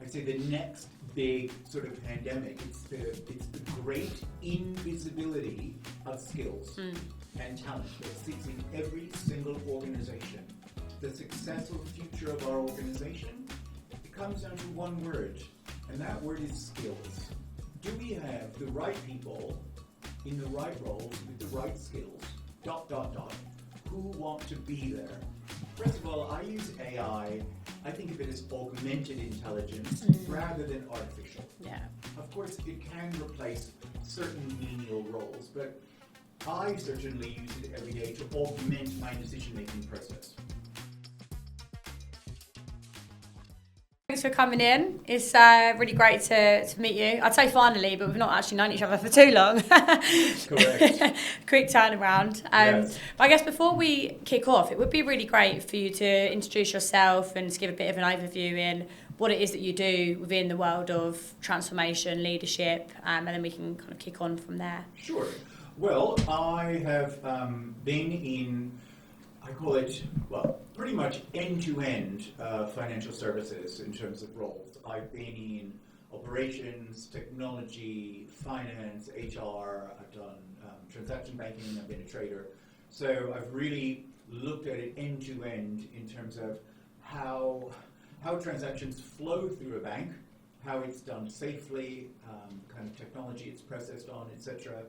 say, the next big sort of pandemic. It's the great invisibility of skills and talent that sits in every single organization. The successful future of our organization, it comes down to one word, and that word is skills. Do we have the right people in the right roles with the right skills, ... who want to be there? First of all, I use AI, I think of it as augmented intelligence rather than artificial. Yeah. Of course, it can replace certain menial roles, but I certainly use it every day to augment my decision-making process. Thanks for coming in. It's really great to meet you. I'd say finally, but we've not actually known each other for too long. Correct. Quick turnaround. Yes. But I guess before we kick off, it would be really great for you to introduce yourself and to give a bit of an overview in what it is that you do within the world of transformation, leadership, and then we can kind of kick on from there. Sure. Well, I have been in, I call it, well, pretty much end-to-end financial services in terms of roles. I've been in operations, technology, finance, HR. I've done transaction banking. I've been a trader. So I've really looked at it end-to-end in terms of how transactions flow through a bank, how it's done safely, kind of technology it's processed on, etc.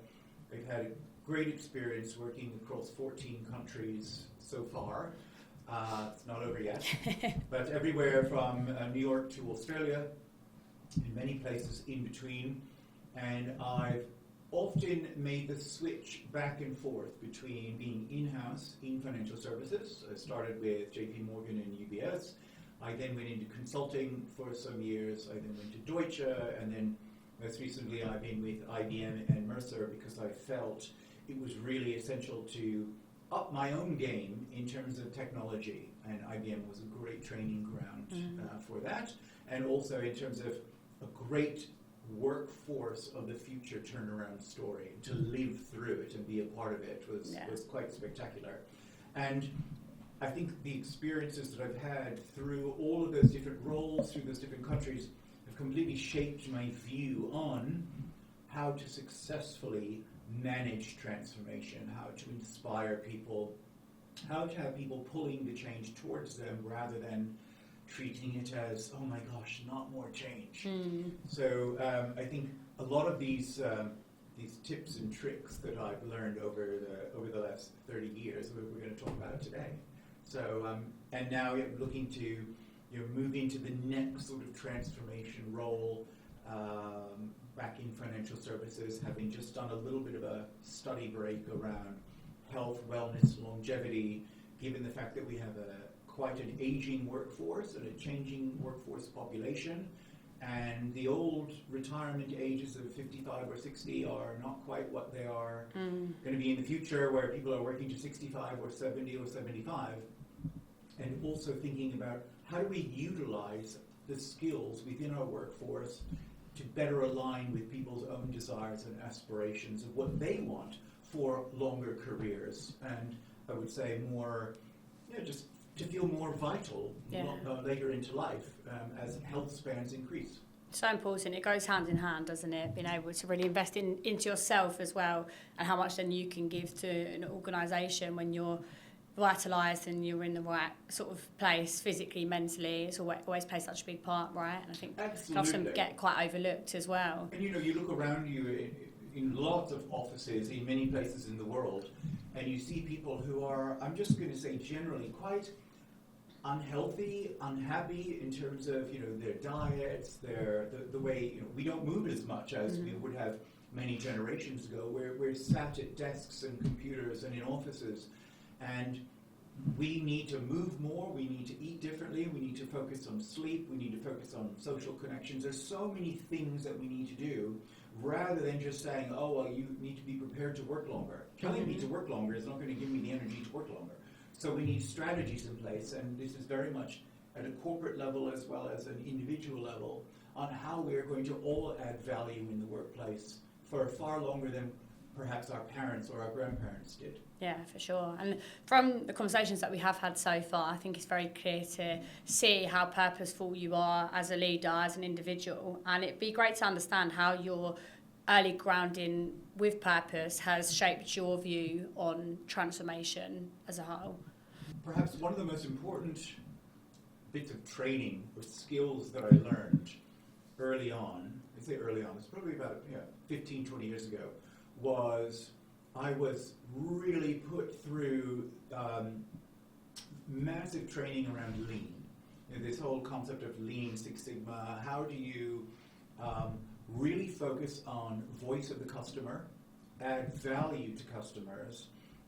I've had a great experience working across 14 countries so far. It's not over yet, but everywhere from New York to Australia, in many places in between. And I've often made the switch back and forth between being in-house in financial services. I started with JP Morgan and UBS. I then went into consulting for some years. I then went to Deutsche, and then most recently I've been with IBM and Mercer because I felt it was really essential to up my own game in terms of technology, and IBM was a great training ground for that, and also in terms of a great workforce of the future turnaround story. To live through it and be a part of it was quite spectacular. And I think the experiences that I've had through all of those different roles, through those different countries, have completely shaped my view on how to successfully manage transformation, how to inspire people, how to have people pulling the change towards them rather than treating it as, oh my gosh, not more change. So I think a lot of these tips and tricks that I've learned over the last 30 years, we're going to talk about today. So and now I'm looking to move into the next sort of transformation role. Back in financial services, having just done a little bit of a study break around health, wellness, longevity, given the fact that we have quite an aging workforce and a changing workforce population, and the old retirement ages of 55 or 60 are not quite what they are going to be in the future, where people are working to 65 or 70 or 75, and also thinking about how do we utilize the skills within our workforce to better align with people's own desires and aspirations of what they want for longer careers, and I would say more, just to feel more vital later into life as health spans increase. So important. It goes hand in hand, doesn't it? Being able to really invest into yourself as well, and how much then you can give to an organisation when you're vitalised and you're in the right sort of place physically, mentally. It's always plays such a big part, right? And I think it can often get quite overlooked as well. And you look around you in lots of offices in many places in the world, and you see people who are, I'm just going to say generally, quite unhealthy, unhappy in terms of their diets, the way we don't move as much as we would have many generations ago. We're sat at desks and computers and in offices. And we need to move more, we need to eat differently, we need to focus on sleep, we need to focus on social connections. There's so many things that we need to do, rather than just saying, oh, well, you need to be prepared to work longer. Telling me to work longer is not going to give me the energy to work longer. So we need strategies in place, and this is very much at a corporate level as well as an individual level, on how we are going to all add value in the workplace for far longer than perhaps our parents or our grandparents did. Yeah, for sure. And from the conversations that we have had so far, I think it's very clear to see how purposeful you are as a leader, as an individual. And it'd be great to understand how your early grounding with purpose has shaped your view on transformation as a whole. Perhaps one of the most important bits of training or skills that I learned early on, I say early on, it's probably about 15, 20 years ago, was I was really put through massive training around lean. This whole concept of lean, Six Sigma, how do you really focus on voice of the customer, add value to customers,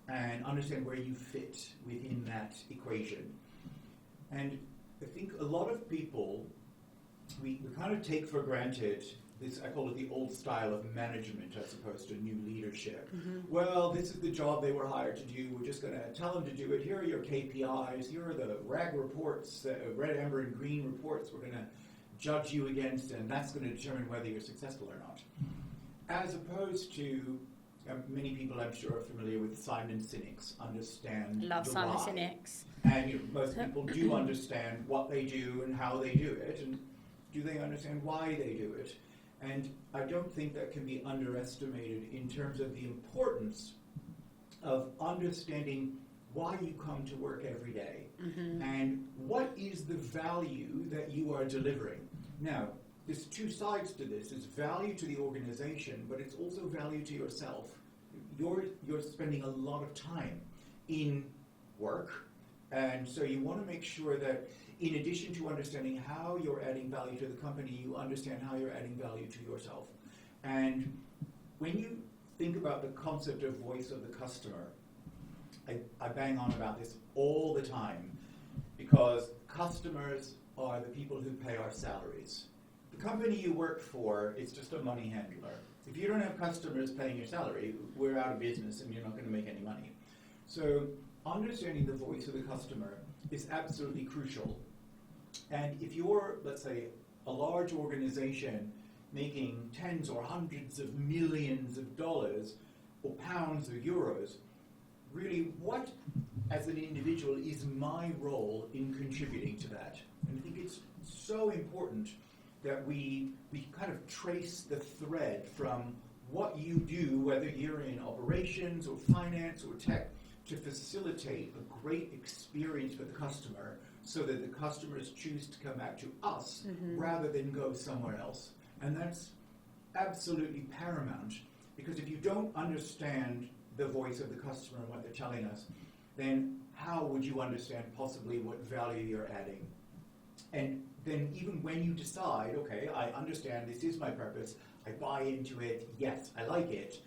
and understand where you fit within that equation. And I think a lot of people, we kind of take for granted this, I call it the old style of management as opposed to new leadership. Mm-hmm. Well, this is the job they were hired to do. We're just going to tell them to do it. Here are your KPIs. Here are the RAG reports, red, amber, and green reports we're going to judge you against, and that's going to determine whether you're successful or not. As opposed to, many people I'm sure are familiar with Simon Sinek's understand Love the Simon why. Sinek's. And most people do understand what they do and how they do it, and do they understand why they do it? And I don't think that can be underestimated in terms of the importance of understanding why you come to work every day, mm-hmm. and what is the value that you are delivering. Now, there's two sides to this. It's value to the organization, but it's also value to yourself. You're spending a lot of time in work, and so you want to make sure that in addition to understanding how you're adding value to the company, you understand how you're adding value to yourself. And when you think about the concept of voice of the customer, I bang on about this all the time, because customers are the people who pay our salaries. The company you work for is just a money handler. If you don't have customers paying your salary, we're out of business and you're not going to make any money. So understanding the voice of the customer is absolutely crucial. And if you're, let's say, a large organization making tens or hundreds of millions of dollars or pounds or euros, really what, as an individual, is my role in contributing to that? And I think it's so important that we kind of trace the thread from what you do, whether you're in operations or finance or tech, to facilitate a great experience for the customer so that the customers choose to come back to us, mm-hmm. rather than go somewhere else. And that's absolutely paramount, because if you don't understand the voice of the customer and what they're telling us, then how would you understand possibly what value you're adding? And then even when you decide, okay, I understand this is my purpose, I buy into it, yes, I like it,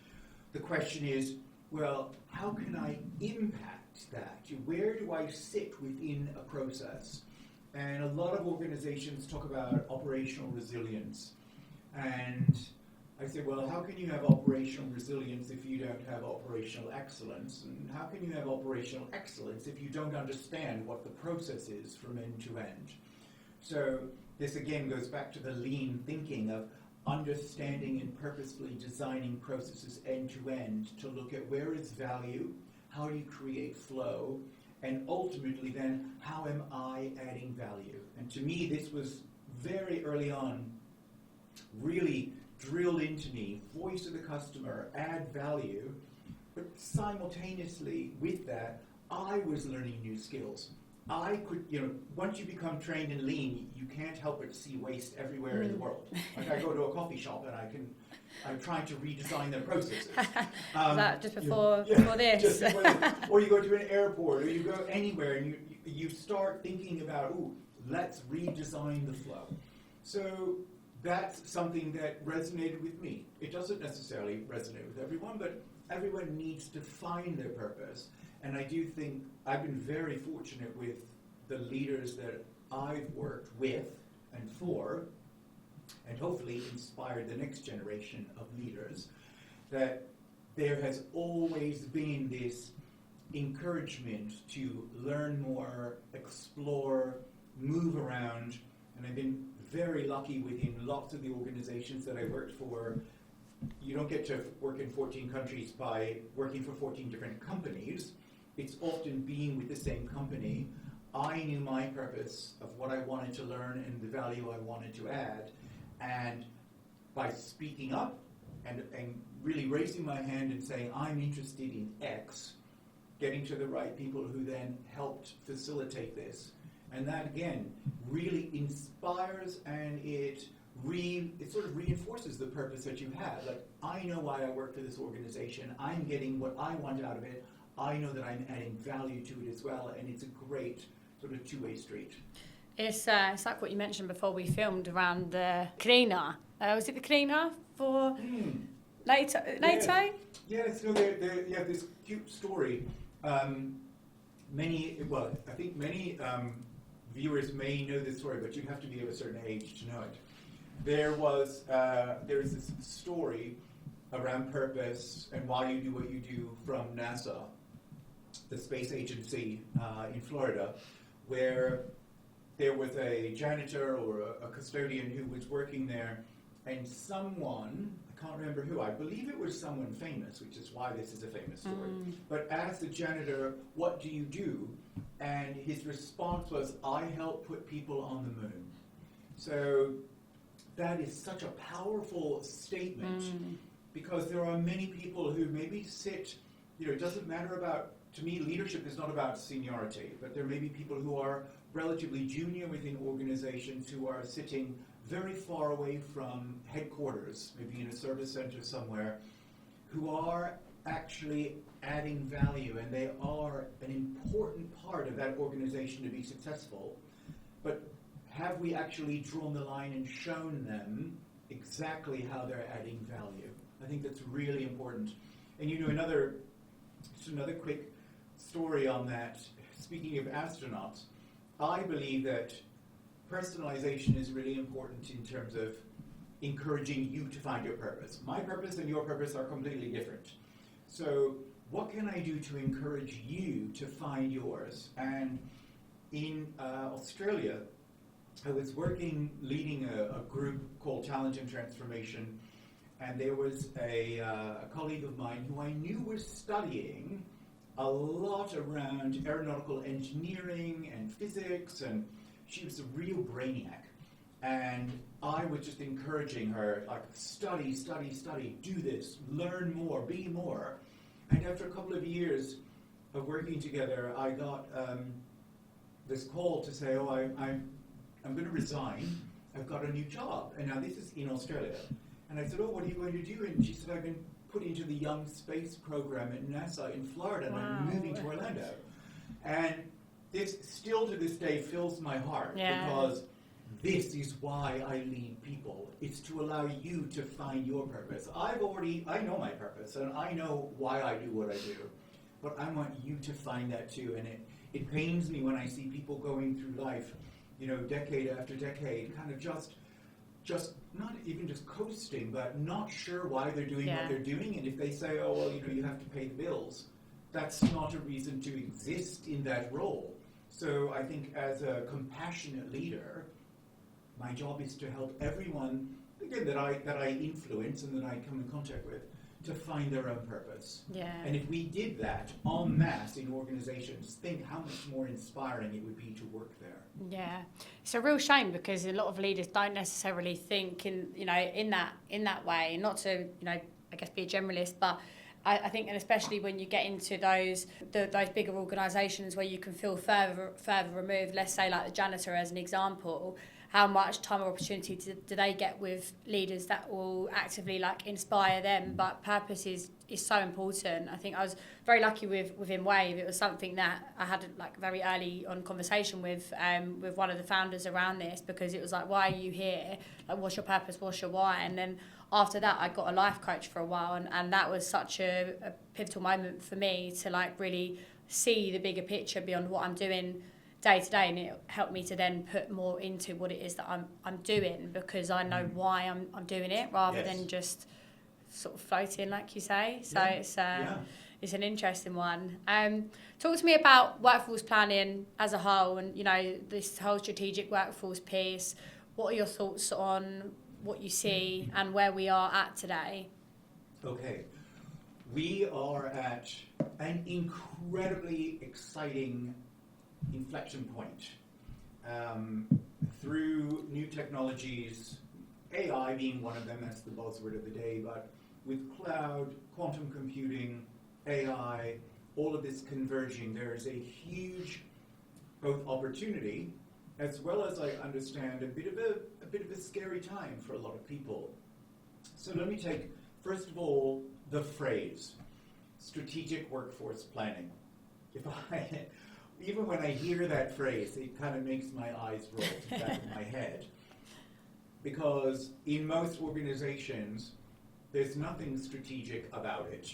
the question is, well, how can I impact that? Where do I sit within a process? And a lot of organizations talk about operational resilience. And I say, well, how can you have operational resilience if you don't have operational excellence? And how can you have operational excellence if you don't understand what the process is from end to end? So this again goes back to the lean thinking of understanding and purposefully designing processes end to end to look at where is value, how do you create flow, and ultimately then how am I adding value? And to me this was very early on really drilled into me, voice of the customer, add value, but simultaneously with that I was learning new skills. I could, once you become trained in lean, you can't help but see waste everywhere in the world. Like I go to a coffee shop and I'm trying to redesign their processes. Is that just before this? Just before this. Or you go to an airport, or you go anywhere and you start thinking about, let's redesign the flow. So that's something that resonated with me. It doesn't necessarily resonate with everyone, but everyone needs to find their purpose. And I do think I've been very fortunate with the leaders that I've worked with and for, and hopefully inspired the next generation of leaders, that there has always been this encouragement to learn more, explore, move around, and I've been very lucky within lots of the organizations that I worked for. you don't get to work in 14 countries by working for 14 different companies. It's often being with the same company. I knew my purpose of what I wanted to learn and the value I wanted to add. And by speaking up and really raising my hand and saying, I'm interested in X, getting to the right people who then helped facilitate this. And that, again, really inspires, and it sort of reinforces the purpose that you have. Like, I know why I work for this organization. I'm getting what I want out of it. I know that I'm adding value to it as well, and it's a great sort of two-way street. It's like what you mentioned before we filmed around the cleaner. Was it the cleaner for NATO? Yes, no, they have this cute story. I think many viewers may know this story, but you have to be of a certain age to know it. There is this story around purpose and why you do what you do from NASA, the space agency in Florida, where there was a janitor or a custodian who was working there, and someone, I can't remember who, I believe it was someone famous, which is why this is a famous story, but asked the janitor, what do you do? And his response was, I help put people on the moon. So that is such a powerful statement, because there are many people who maybe sit, it doesn't matter about, to me, leadership is not about seniority, but there may be people who are relatively junior within organizations who are sitting very far away from headquarters, maybe in a service center somewhere, who are actually adding value, and they are an important part of that organization to be successful. But have we actually drawn the line and shown them exactly how they're adding value? I think that's really important. And another quick story on that, speaking of astronauts, I believe that personalization is really important in terms of encouraging you to find your purpose. My purpose and your purpose are completely different. So what can I do to encourage you to find yours? And in Australia, I was leading a group called Talent and Transformation, and there was a colleague of mine who I knew was studying a lot around aeronautical engineering and physics, and she was a real brainiac. And I was just encouraging her, like, study, do this, learn more, be more. And after a couple of years of working together, I got this call to say, I'm going to resign. I've got a new job. And now this is in Australia. And I said, what are you going to do? And she said, I've been put into the Young Space Program at NASA in Florida, and I'm moving to Orlando. And this still to this day fills my heart, because this is why I lead people. It's to allow you to find your purpose. I know my purpose, and I know why I do what I do, but I want you to find that too. And it pains me when I see people going through life, decade after decade, kind of just not even just coasting, but not sure why they're doing what they're doing. And if they say, you have to pay the bills, that's not a reason to exist in that role. So I think as a compassionate leader, my job is to help everyone, again, that I influence and that I come in contact with, to find their own purpose. Yeah. And if we did that en masse in organizations, think how much more inspiring it would be to work there. Yeah, it's a real shame, because a lot of leaders don't necessarily think in that way. Not to I guess be a generalist, but I think, and especially when you get into those bigger organisations where you can feel further removed. Let's say like the janitor as an example. How much time or opportunity do they get with leaders that will actively inspire them? But purpose is so important. I think I was very lucky within Wave. It was something that I had very early on conversation with one of the founders around this, because it was like, why are you here? What's your purpose? What's your why? And then after that, I got a life coach for a while, and that was such a pivotal moment for me to really see the bigger picture beyond what I'm doing day to day, and it helped me to then put more into what it is that I'm doing, because I know why I'm doing it, rather than just sort of floating, like you say. So it's an interesting one. Talk to me about workforce planning as a whole, and this whole strategic workforce piece. What are your thoughts on what you see and where we are at today? Okay, we are at an incredibly exciting inflection point. Through new technologies, AI being one of them, that's the buzzword of the day, but with cloud, quantum computing, AI, all of this converging, there is a huge both opportunity as well as, I understand, a bit of a scary time for a lot of people. So let me take, first of all, the phrase, strategic workforce planning. Even when I hear that phrase, it kind of makes my eyes roll to the back of my head. Because in most organizations, there's nothing strategic about it.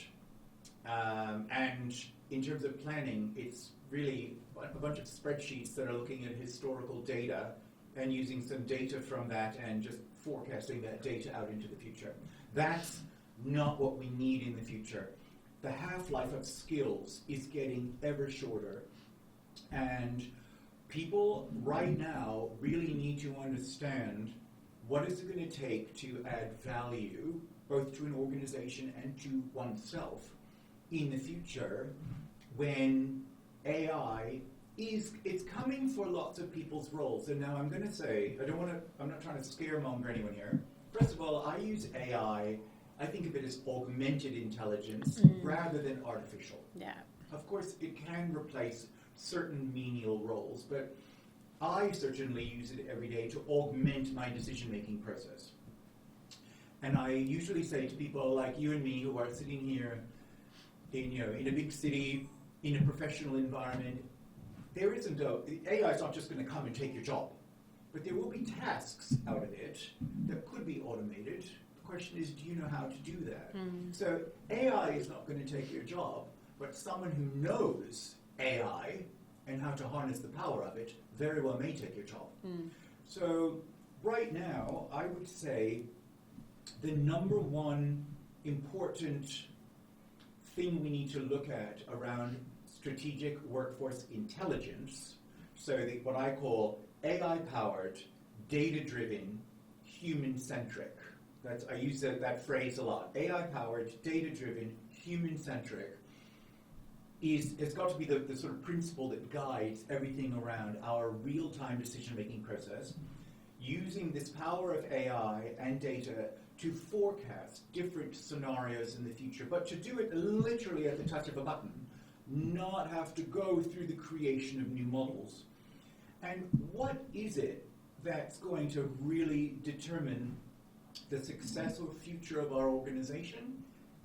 And in terms of planning, it's really a bunch of spreadsheets that are looking at historical data and using some data from that and just forecasting that data out into the future. That's not what we need in the future. The half-life of skills is getting ever shorter. And people right now really need to understand what is it going to take to add value both to an organization and to oneself in the future when AI it's coming for lots of people's roles. And now I'm going to say, I'm not trying to scaremonger anyone here. First of all, I use AI, I think of it as augmented intelligence rather than artificial. Yeah. Of course, it can replace certain menial roles, but I certainly use it every day to augment my decision-making process. And I usually say to people like you and me who are sitting here in a big city, in a professional environment, AI is not just going to come and take your job, but there will be tasks out of it that could be automated. The question is, do you know how to do that? So AI is not going to take your job, but someone who knows AI and how to harness the power of it very well may take your job. So right now, I would say the number one important thing we need to look at around strategic workforce intelligence, so what I call AI-powered, data-driven, human-centric. I use that phrase a lot. AI-powered, data-driven, human-centric. It's got to be the sort of principle that guides everything around our real-time decision-making process, using this power of AI and data to forecast different scenarios in the future, but to do it literally at the touch of a button, not have to go through the creation of new models. And what is it that's going to really determine the success or future of our organization?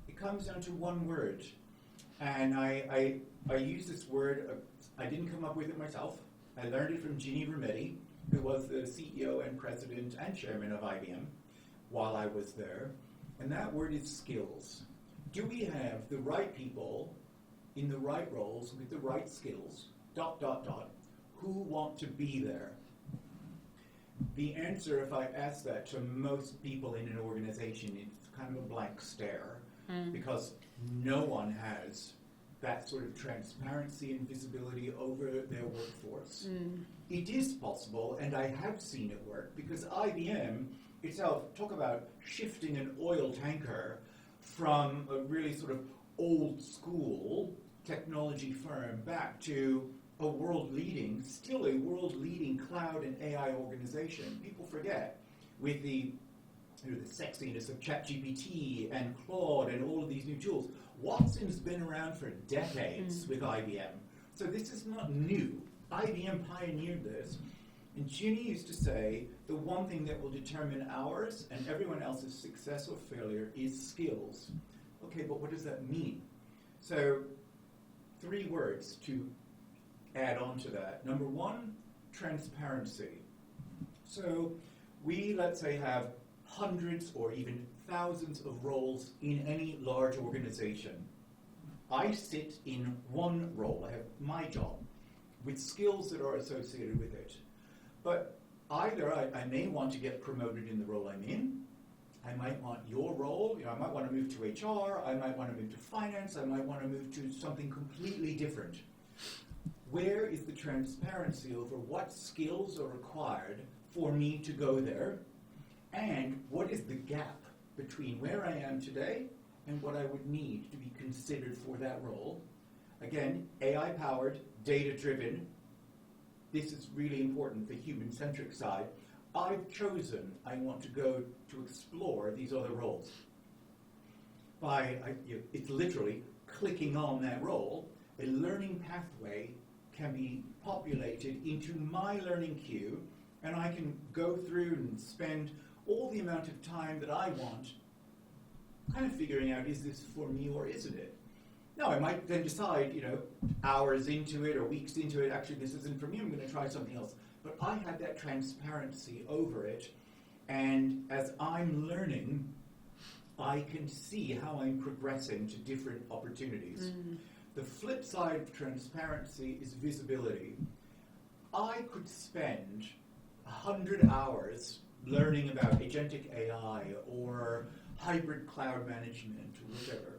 It comes down to one word. And I use this word, I didn't come up with it myself. I learned it from Ginny Rometty, who was the CEO and president and chairman of IBM while I was there. And that word is skills. Do we have the right people in the right roles with the right skills, ... who want to be there? The answer, if I ask that to most people in an organization, it's kind of a blank stare, because no one has that sort of transparency and visibility over their workforce. It is possible, and I have seen it work, because IBM itself, talk about shifting an oil tanker from a really sort of old school technology firm back to a still a world-leading cloud and AI organization. People forget, with the sexiness of ChatGPT and Claude and all of these new tools, Watson's been around for decades with IBM. So this is not new. IBM pioneered this. And Ginny used to say, the one thing that will determine ours and everyone else's success or failure is skills. Okay, but what does that mean? So 3 words to add on to that. Number 1, transparency. So we, let's say, have hundreds or even thousands of roles in any large organization. I sit in one role. I have my job with skills that are associated with it. But either I may want to get promoted in the role I'm in, I might want your role, I might want to move to HR, I might want to move to finance, I might want to move to something completely different. Where is the transparency over what skills are required for me to go there, and what is the gap between where I am today and what I would need to be considered for that role. Again, AI-powered, data-driven. This is really important, the human-centric side. I've chosen I want to go to explore these other roles. It's literally clicking on that role, a learning pathway can be populated into my learning queue, and I can go through and spend all the amount of time that I want kind of figuring out, is this for me or isn't it? Now, I might then decide, hours into it or weeks into it, actually this isn't for me, I'm going to try something else. But I had that transparency over it, and as I'm learning, I can see how I'm progressing to different opportunities. The flip side of transparency is visibility. I could spend 100 hours learning about agentic AI or hybrid cloud management or whatever.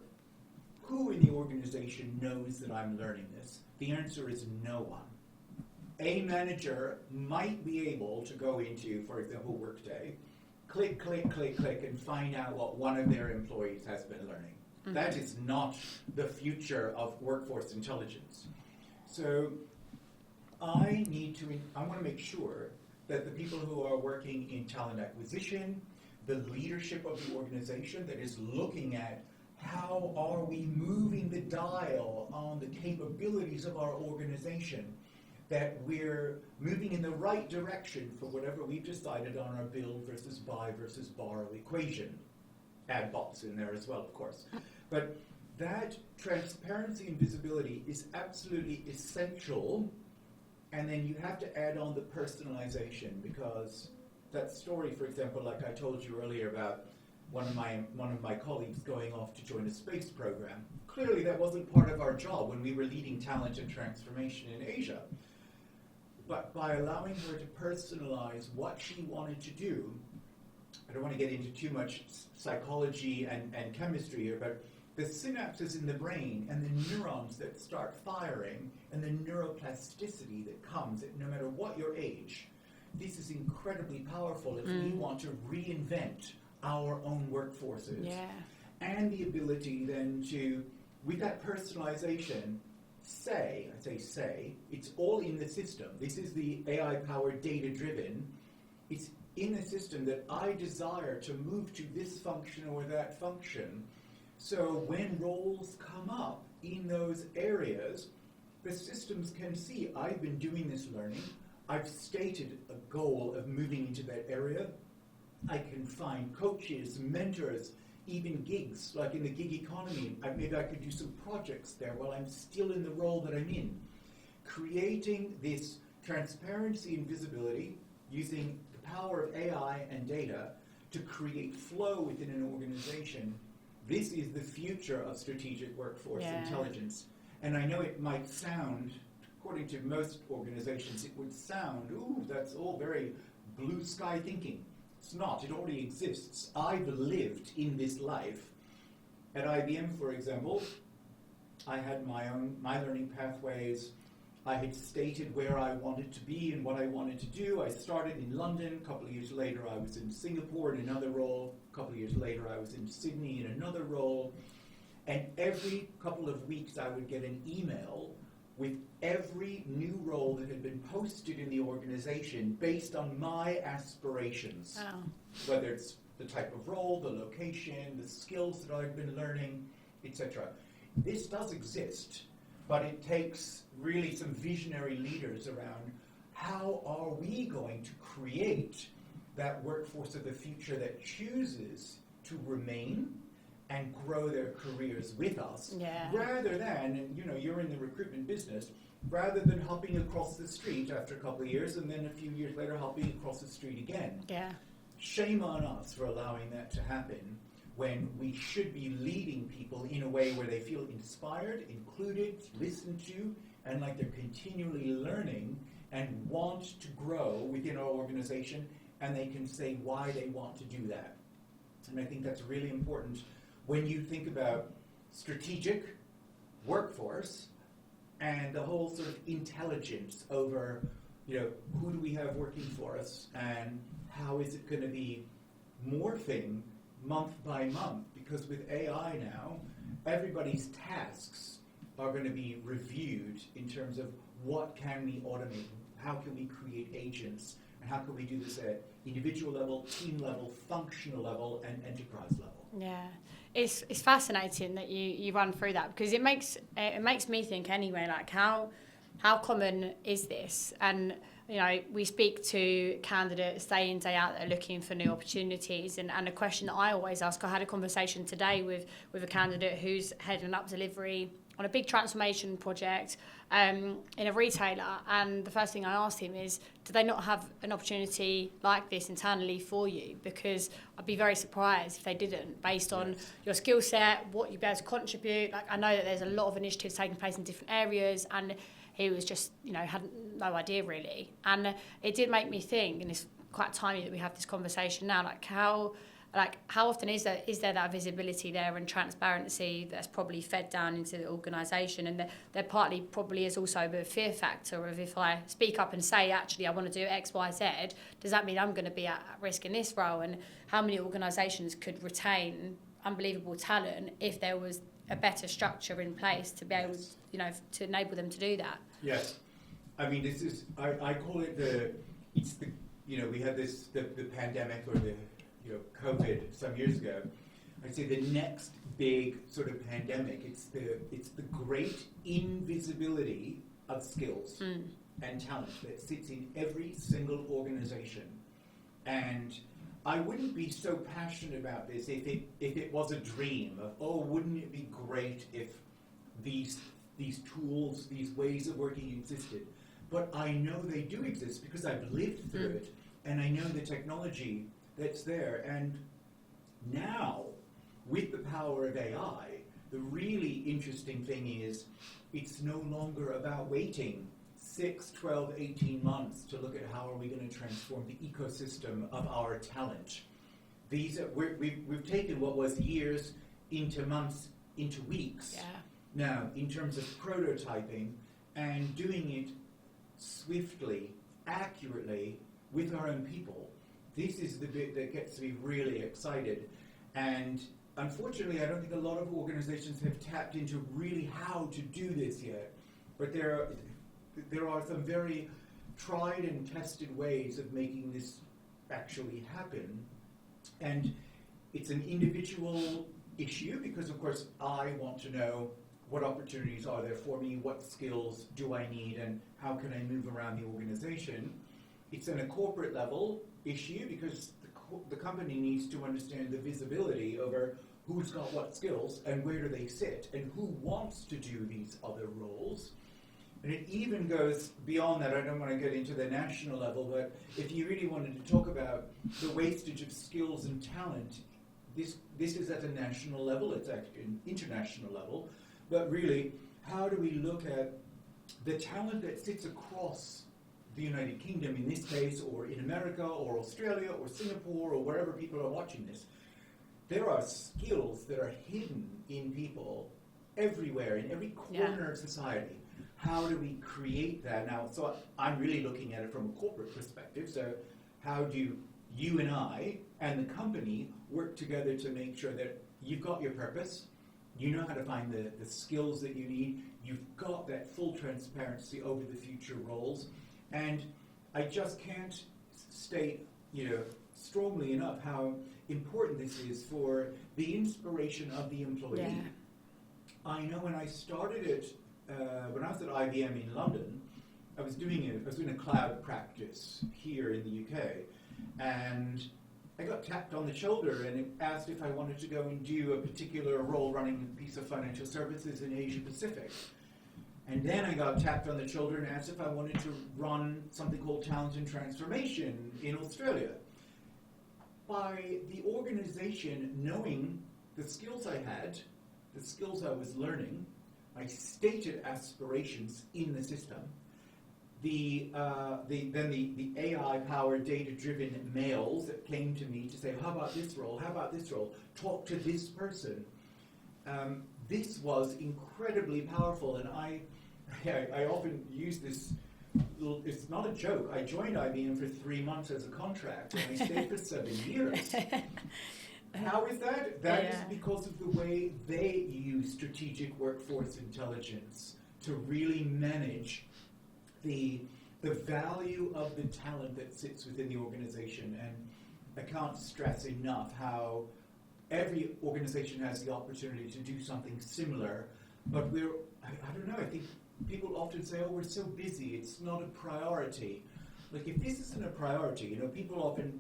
Who in the organization knows that I'm learning this? The answer is no one. A manager might be able to go into, for example, Workday, click, click, click, click, and find out what one of their employees has been learning. Mm-hmm. That is not the future of workforce intelligence. So I want to make sure that the people who are working in talent acquisition, the leadership of the organization that is looking at how are we moving the dial on the capabilities of our organization, that we're moving in the right direction for whatever we've decided on our build versus buy versus borrow equation. Add bots in there as well, of course. But that transparency and visibility is absolutely essential, and then you have to add on the personalization, because that story, for example, like I told you earlier about one of my colleagues going off to join a space program. Clearly that wasn't part of our job when we were leading talent and transformation in Asia. But by allowing her to personalize what she wanted to do, I don't want to get into too much psychology and chemistry here, but the synapses in the brain and the neurons that start firing and the neuroplasticity that comes at no matter what your age, this is incredibly powerful if we want to reinvent our own workforces. Yeah. And the ability then to, with that personalization, say, it's all in the system. This is the AI-powered, data-driven. It's in the system that I desire to move to this function or that function. So when roles come up in those areas, the systems can see, I've been doing this learning, I've stated a goal of moving into that area, I can find coaches, mentors, even gigs, like in the gig economy. Maybe I could do some projects there while I'm still in the role that I'm in. Creating this transparency and visibility using the power of AI and data to create flow within an organization. This is the future of strategic workforce intelligence. And I know it might sound, according to most organizations, it would sound, ooh, that's all very blue sky thinking. It's not. It already exists. I've lived in this life. At IBM, for example, I had my learning pathways. I had stated where I wanted to be and what I wanted to do. I started in London. A couple of years later, I was in Singapore in another role. A couple of years later, I was in Sydney in another role. And every couple of weeks, I would get an email with every new role that had been posted in the organization based on my aspirations. Oh. Whether it's the type of role, the location, the skills that I've been learning, etc. This does exist, but it takes really some visionary leaders around how are we going to create that workforce of the future that chooses to remain and grow their careers with us, rather than, and you're in the recruitment business, rather than hopping across the street after a couple of years and then a few years later hopping across the street again. Yeah. Shame on us for allowing that to happen when we should be leading people in a way where they feel inspired, included, listened to, and like they're continually learning and want to grow within our organization, and they can say why they want to do that. And I think that's really important when you think about strategic workforce and the whole sort of intelligence over, who do we have working for us and how is it going to be morphing month by month, because with AI now, everybody's tasks are going to be reviewed in terms of what can we automate, how can we create agents, and how can we do this at individual level, team level, functional level, and enterprise level. Yeah, it's fascinating that you run through that, because it makes me think anyway, like how common is this? And we speak to candidates day in, day out that are looking for new opportunities, and a question that I always ask, I had a conversation today with a candidate who's heading up delivery on a big transformation project in a retailer, and the first thing I asked him is, do they not have an opportunity like this internally for you? Because I'd be very surprised if they didn't, based on your skill set, what you'd be able to contribute. Like, I know that there's a lot of initiatives taking place in different areas, and he was just, had no idea really. And it did make me think, and it's quite timely that we have this conversation now, how often is there that visibility there and transparency that's probably fed down into the organisation? And there partly probably is also the fear factor of, if I speak up and say, actually, I want to do X, Y, Z, does that mean I'm going to be at risk in this role? And how many organisations could retain unbelievable talent if there was a better structure in place to be able to enable them to do that? Yes. I mean, this is, I call it we had the pandemic, or the COVID some years ago. I'd say the next big sort of pandemic, it's the great invisibility of skills and talent that sits in every single organization. And I wouldn't be so passionate about this if it was a dream of, wouldn't it be great if these tools, these ways of working existed. But I know they do exist because I've lived through it, and I know the technology that's there. And now, with the power of AI, the really interesting thing is it's no longer about waiting 6, 12, 18 months to look at how are we going to transform the ecosystem of our talent. We've taken what was years into months, into weeks. Yeah. Now, in terms of prototyping and doing it swiftly, accurately, with our own people, this is the bit that gets me really excited. And unfortunately, I don't think a lot of organizations have tapped into really how to do this yet. But there are some very tried and tested ways of making this actually happen. And it's an individual issue because, of course, I want to know what opportunities are there for me, what skills do I need, and how can I move around the organization. It's on a corporate level issue because the company needs to understand the visibility over who's got what skills and where do they sit and who wants to do these other roles. And it even goes beyond that. I don't want to get into the national level, but if you really wanted to talk about the wastage of skills and talent, this is at a national level, it's at an international level, but really, how do we look at the talent that sits across the United Kingdom in this case, or in America, or Australia, or Singapore, or wherever people are watching this? There are skills that are hidden in people everywhere, in every corner of society. How do we create that now? So I'm really looking at it from a corporate perspective. So how do you and I and the company work together to make sure that you've got your purpose, you know how to find the skills that you need, you've got that full transparency over the future roles. And I just can't state, strongly enough how important this is for the inspiration of the employee. Yeah. I know when I started it, when I was at IBM in London, I was doing a cloud practice here in the UK, and I got tapped on the shoulder and it asked if I wanted to go and do a particular role running a piece of financial services in Asia Pacific. And then I got tapped on the shoulder and asked if I wanted to run something called Talent and Transformation in Australia. By the organization knowing the skills I had, the skills I was learning, my stated aspirations in the system, the AI-powered, data-driven mails that came to me to say, how about this role, how about this role, talk to this person. This was incredibly powerful, and I often use this, it's not a joke, I joined IBM for 3 months as a contract, and I stayed for 7 years. how is that? That is Yeah. because of the way they use strategic workforce intelligence to really manage the value of the talent that sits within the organization. And I can't stress enough how every organization has the opportunity to do something similar, but I don't know, I think people often say, oh, we're so busy, it's not a priority. Like, if this isn't a priority, you know, people often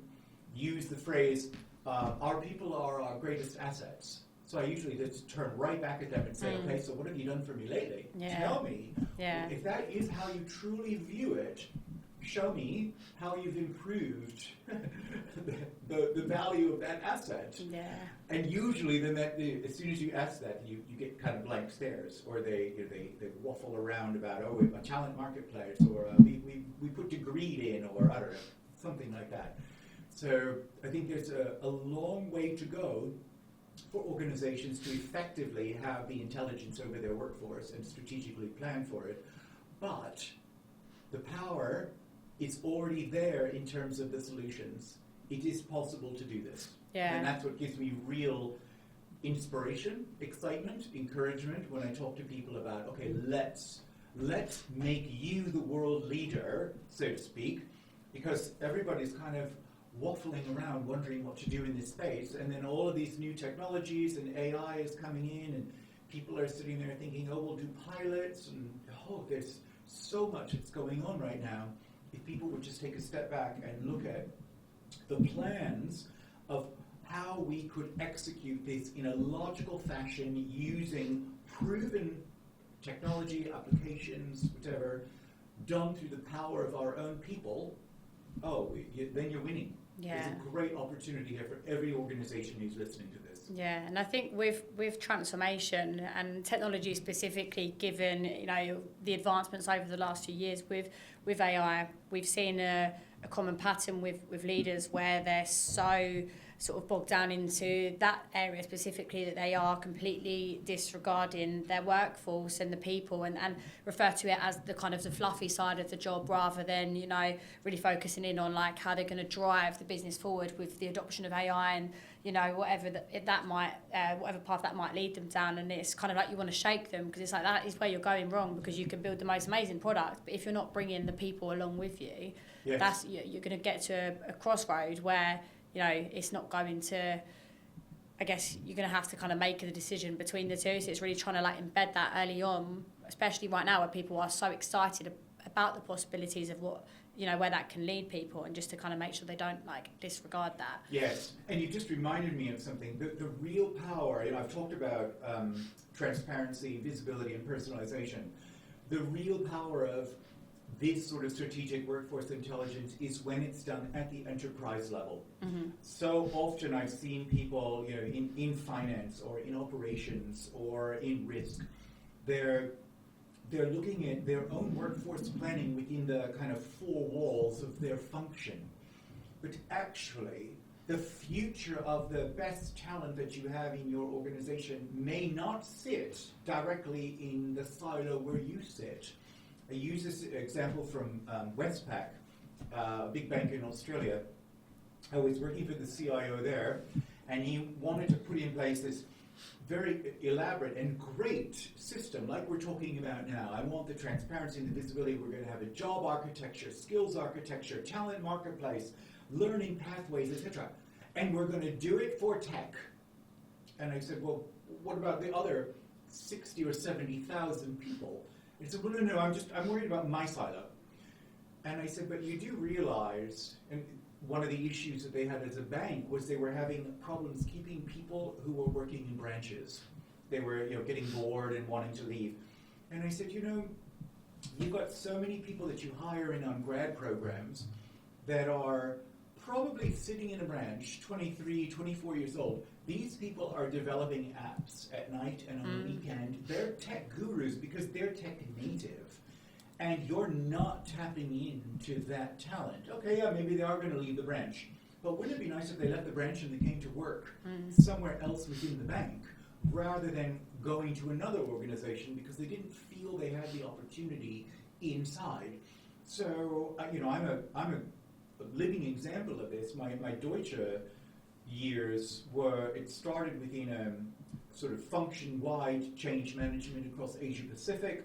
use the phrase, our people are our greatest assets. So I usually just turn right back at them and say, okay, so what have you done for me lately? Yeah. Tell me. Yeah. If that is how you truly view it, show me how you've improved the value of that asset. Yeah. And usually then as soon as you ask that, you get kind of blank stares, or they waffle around about, oh, a talent marketplace, or we put degree in, or I don't know, something like that. So I think there's a long way to go for organizations to effectively have the intelligence over their workforce and strategically plan for it. But the power is already there in terms of the solutions. It is possible to do this. Yeah. And that's what gives me real inspiration, excitement, encouragement when I talk to people about, okay, let's make you the world leader, so to speak, because everybody's kind of waffling around wondering what to do in this space, and then all of these new technologies and AI is coming in, and people are sitting there thinking, oh, we'll do pilots, and there's so much that's going on right now. If people would just take a step back and look at the plans of how we could execute this in a logical fashion using proven technology, applications, whatever, done through the power of our own people, then you're winning. Yeah. There's a great opportunity here for every organization who's listening to this. Yeah, and I think with transformation and technology specifically, given the advancements over the last few years with AI, we've seen a common pattern with leaders where they're so sort of bogged down into that area specifically that they are completely disregarding their workforce and the people, and refer to it as the kind of the fluffy side of the job, rather than really focusing in on like how they're going to drive the business forward with the adoption of AI and whatever that might whatever path that might lead them down. And it's kind of like you want to shake them, because it's like that is where you're going wrong, because you can build the most amazing product, but if you're not bringing the people along with you, yes, you're going to get to a crossroad where it's not going to, I guess you're going to have to kind of make the decision between the two. So it's really trying to like embed that early on, especially right now where people are so excited about the possibilities of what, where that can lead people, and just to kind of make sure they don't like disregard that. Yes, and you just reminded me of something. The real power, I've talked about transparency, visibility, and personalization. The real power of this sort of strategic workforce intelligence is when it's done at the enterprise level. Mm-hmm. So often I've seen people, in finance or in operations or in risk, they're looking at their own workforce planning within the kind of four walls of their function. But actually, the future of the best talent that you have in your organization may not sit directly in the silo where you sit. I use this example from Westpac, a big bank in Australia. I was working for the CIO there, and he wanted to put in place this very elaborate and great system like we're talking about now. I want the transparency and the visibility. We're going to have a job architecture, skills architecture, talent marketplace, learning pathways, etc. And we're going to do it for tech. And I said, well, what about the other 60 or 70,000 people? He said, well, no, I'm worried about my silo. And I said, but you do realize, and one of the issues that they had as a bank was they were having problems keeping people who were working in branches. They were, getting bored and wanting to leave. And I said, you've got so many people that you hire in on grad programs that are probably sitting in a branch, 23, 24 years old. These people are developing apps at night and on the weekend. They're tech gurus because they're tech native. And you're not tapping into that talent. Okay, yeah, maybe they are going to leave the branch. But wouldn't it be nice if they left the branch and they came to work somewhere else within the bank, rather than going to another organization because they didn't feel they had the opportunity inside? So, I'm a living example of this. My Deutsche years were, it started within a sort of function-wide change management across Asia Pacific.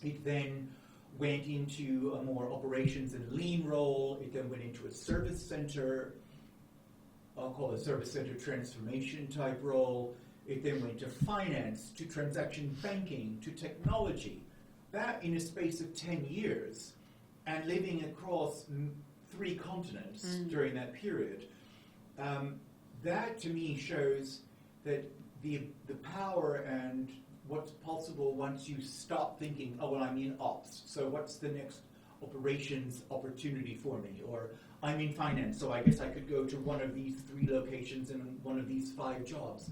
It then went into a more operations and lean role. It then went into a service center, I'll call it a service center transformation type role. It then went to finance, to transaction banking, to technology. That in a space of 10 years, and living across 3 continents during that period. That to me shows that the power and what's possible once you stop thinking, oh, well, I'm in ops, so what's the next operations opportunity for me? Or I'm in finance, so I guess I could go to one of these 3 locations and one of these 5 jobs.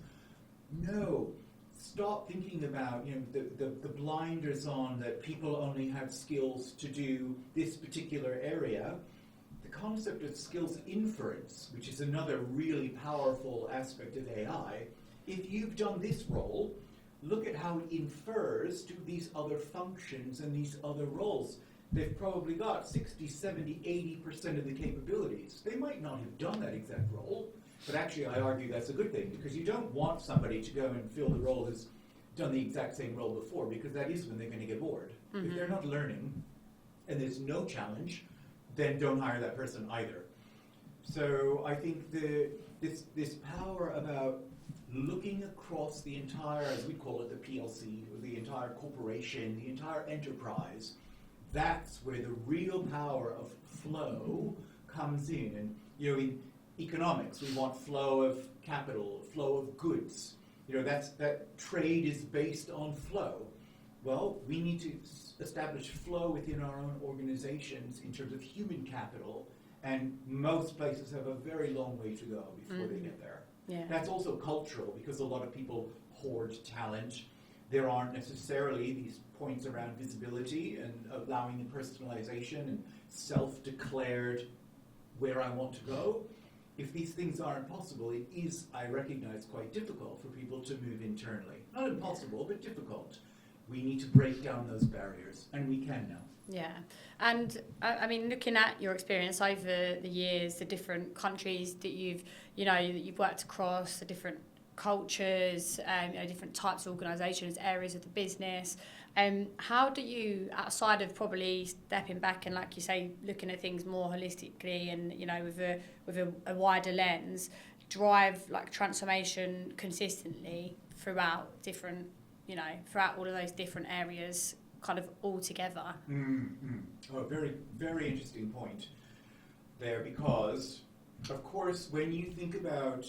No, stop thinking about, you know, the blinders on that people only have skills to do this particular area. The concept of skills inference, which is another really powerful aspect of AI, if you've done this role, look at how it infers to these other functions and these other roles. They've probably got 60, 70, 80% of the capabilities. They might not have done that exact role, but actually I argue that's a good thing, because you don't want somebody to go and fill the role that's done the exact same role before, because that is when they're going to get bored. If they're not learning and there's no challenge, then don't hire that person either. So I think this power about looking across the entire, as we call it, the PLC, or the entire corporation, the entire enterprise, that's where the real power of flow comes in. And you know, in economics, we want flow of capital, flow of goods. You know, that trade is based on flow. Well, we need to establish flow within our own organizations in terms of human capital, and most places have a very long way to go before they get there. Yeah. That's also cultural, because a lot of people hoard talent. There aren't necessarily these points around visibility and allowing the personalization and self-declared where I want to go. If these things aren't possible, it is, I recognize, quite difficult for people to move internally. Not impossible, but difficult. We need to break down those barriers, and we can now. Yeah, and I mean, looking at your experience over the years, the different countries that you've worked across, the different cultures, different types of organisations, areas of the business. How do you, outside of probably stepping back and, like you say, looking at things more holistically and with a wider lens, drive like transformation consistently throughout all of those different areas, kind of all together? Oh, very, very interesting point there, because, of course, when you think about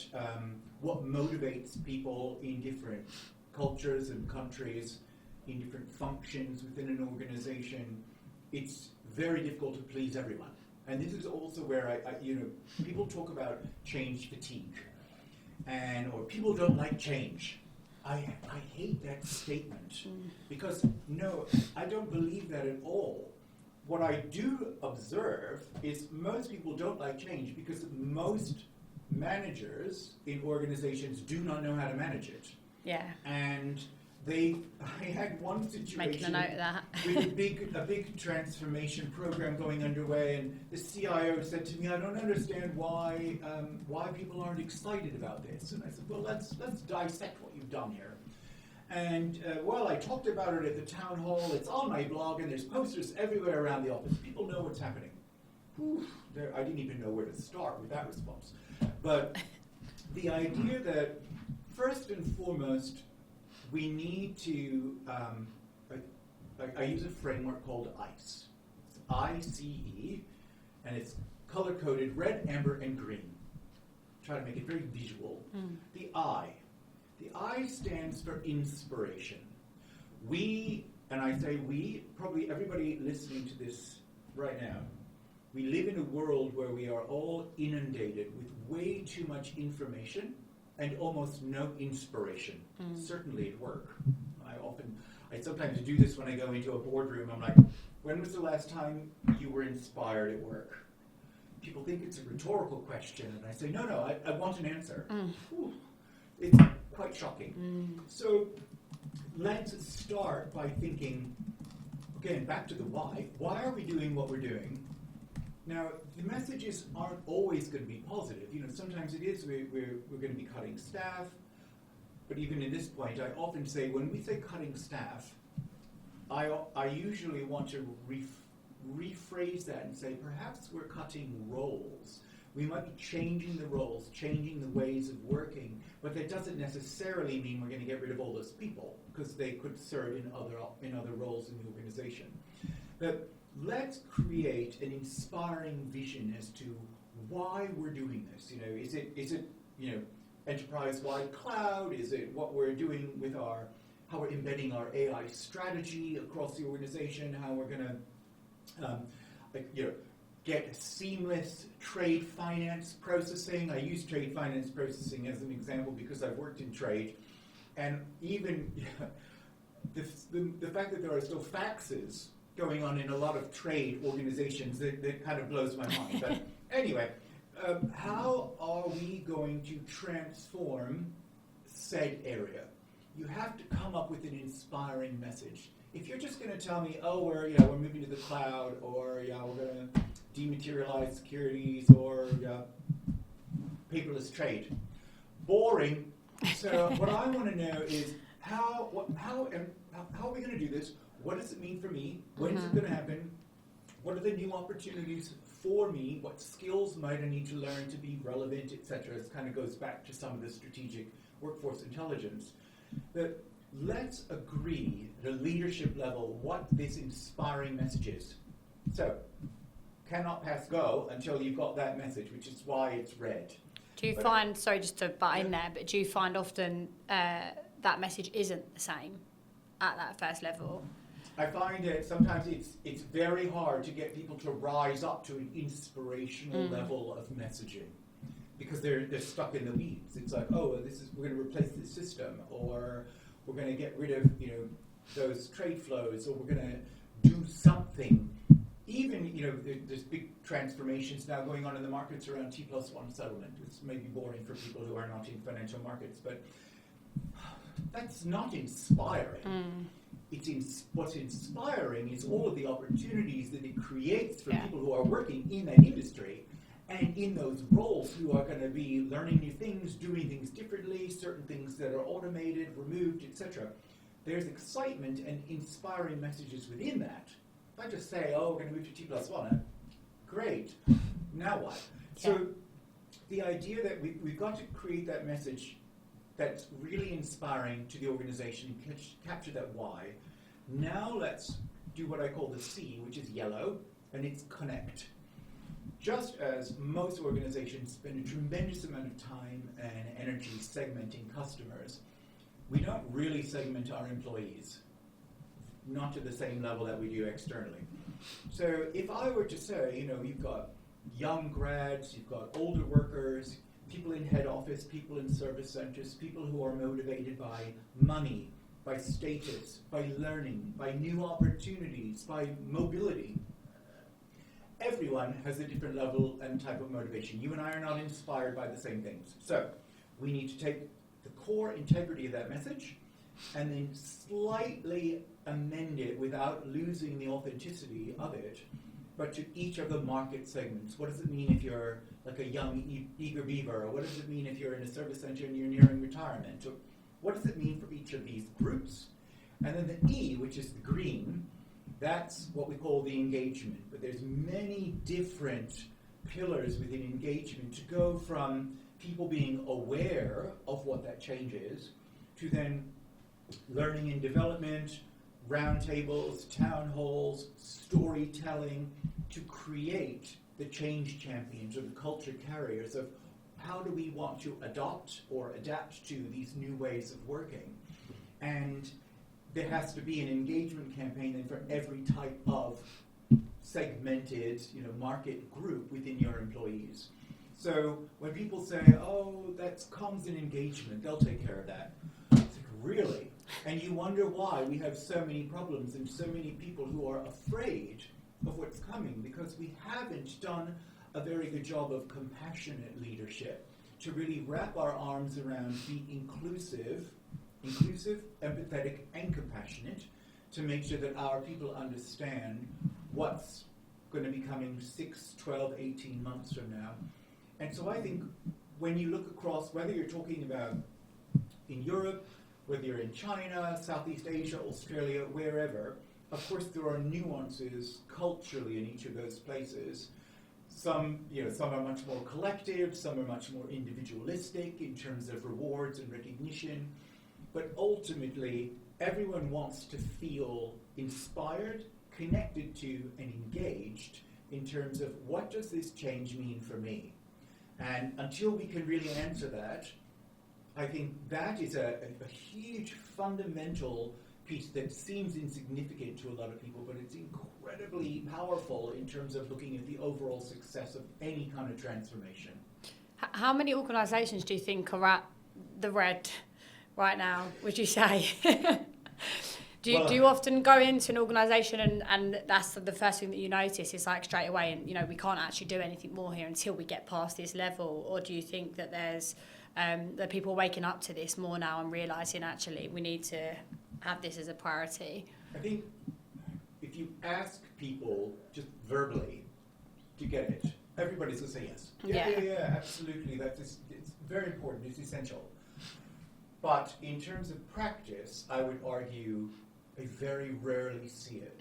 what motivates people in different cultures and countries, in different functions within an organization, it's very difficult to please everyone. And this is also where people talk about change fatigue, or people don't like change. I hate that statement, because no, I don't believe that at all. What I do observe is most people don't like change because most managers in organizations do not know how to manage it. Yeah. And I had one situation making a note of that. with a big transformation program going underway, and the CIO said to me, "I don't understand why people aren't excited about this." And I said, "Well, let's dissect what you've done here." And I talked about it at the town hall. It's on my blog, and there's posters everywhere around the office. People know what's happening. I didn't even know where to start with that response. But the idea that first and foremost, we need to, I use a framework called ICE. It's ICE, and it's color-coded red, amber, and green. Try to make it very visual. The I stands for inspiration. We, and I say we, probably everybody listening to this right now, we live in a world where we are all inundated with way too much information and almost no inspiration, certainly at work. I sometimes do this when I go into a boardroom. I'm like, when was the last time you were inspired at work? People think it's a rhetorical question, and I say, no, I want an answer. It's quite shocking. So let's start by thinking, again, back to the why. Why are we doing what we're doing? Now, the messages aren't always going to be positive. Sometimes it is we're going to be cutting staff, but even at this point, I often say when we say cutting staff, I usually want to rephrase that and say perhaps we're cutting roles. We might be changing the roles, changing the ways of working, but that doesn't necessarily mean we're going to get rid of all those people, because they could serve in other roles in the organization. But let's create an inspiring vision as to why we're doing this. Is it enterprise-wide cloud? Is it what we're doing with how we're embedding our AI strategy across the organization? How we're going to get seamless trade finance processing. I use trade finance processing as an example because I've worked in trade, and even the fact that there are still faxes going on in a lot of trade organizations, that kind of blows my mind. But anyway, how are we going to transform said area? You have to come up with an inspiring message. If you're just going to tell me, oh, we're moving to the cloud, or we're going to dematerialize securities, or paperless trade, boring. So what I want to know is how are we going to do this? What does it mean for me? When is it going to happen? What are the new opportunities for me? What skills might I need to learn to be relevant, etc.? It kind of goes back to some of the strategic workforce intelligence. But let's agree at a leadership level what this inspiring message is. So, cannot pass go until you've got that message, which is why it's red. Do you find, sorry, just to butt in there, but do you find often that message isn't the same at that first level? I find that sometimes it's very hard to get people to rise up to an inspirational level of messaging, because they're stuck in the weeds. It's like, oh, we're going to replace this system, or we're going to get rid of those trade flows, or we're going to do something. Even there's big transformations now going on in the markets around T+1 settlement. It's maybe boring for people who are not in financial markets, but that's not inspiring. What's inspiring is all of the opportunities that it creates for people who are working in that industry and in those roles, who are going to be learning new things, doing things differently, certain things that are automated, removed, etc. There's excitement and inspiring messages within that. If I just say, oh, we're going to move to T+1, great, now what? Yeah. So the idea that we've got to create that message that's really inspiring to the organization, capture that why. Now let's do what I call the C, which is yellow, and it's connect. Just as most organizations spend a tremendous amount of time and energy segmenting customers, we don't really segment our employees, not to the same level that we do externally. So if I were to say, you've got young grads, you've got older workers, people in head office, people in service centers, people who are motivated by money, by status, by learning, by new opportunities, by mobility. Everyone has a different level and type of motivation. You and I are not inspired by the same things. So we need to take the core integrity of that message and then slightly amend it without losing the authenticity of it, but to each of the market segments. What does it mean if you're like a young, eager beaver? Or what does it mean if you're in a service center and you're nearing retirement? Or what does it mean for each of these groups? And then the E, which is the green, that's what we call the engagement. But there's many different pillars within engagement to go from people being aware of what that change is, to then learning and development, roundtables, town halls, storytelling, to create the change champions or the culture carriers of how do we want to adopt or adapt to these new ways of working. And there has to be an engagement campaign then for every type of segmented market group within your employees. So when people say, oh, that's comms and engagement, they'll take care of that. It's like, really? And you wonder why we have so many problems and so many people who are afraid of what's coming, because we haven't done a very good job of compassionate leadership to really wrap our arms around, be inclusive, empathetic, and compassionate, to make sure that our people understand what's going to be coming 6, 12, 18 months from now. And so I think when you look across, whether you're talking about in Europe, whether you're in China, Southeast Asia, Australia, wherever, of course there are nuances culturally in each of those places. Some are much more collective, some are much more individualistic in terms of rewards and recognition, but ultimately everyone wants to feel inspired, connected to, and engaged in terms of what does this change mean for me? And until we can really answer that, I think that is a huge fundamental piece that seems insignificant to a lot of people, but it's incredibly powerful in terms of looking at the overall success of any kind of transformation. How many organisations do you think are at the red right now, would you say? Do you often go into an organisation and that's the first thing that you notice is like straight away, and we can't actually do anything more here until we get past this level? Or do you think that there's that people waking up to this more now and realising actually we need to have this as a priority? I think if you ask people just verbally to get it, everybody's going to say yes. Yeah, absolutely. It's very important. It's essential. But in terms of practice, I would argue I very rarely see it.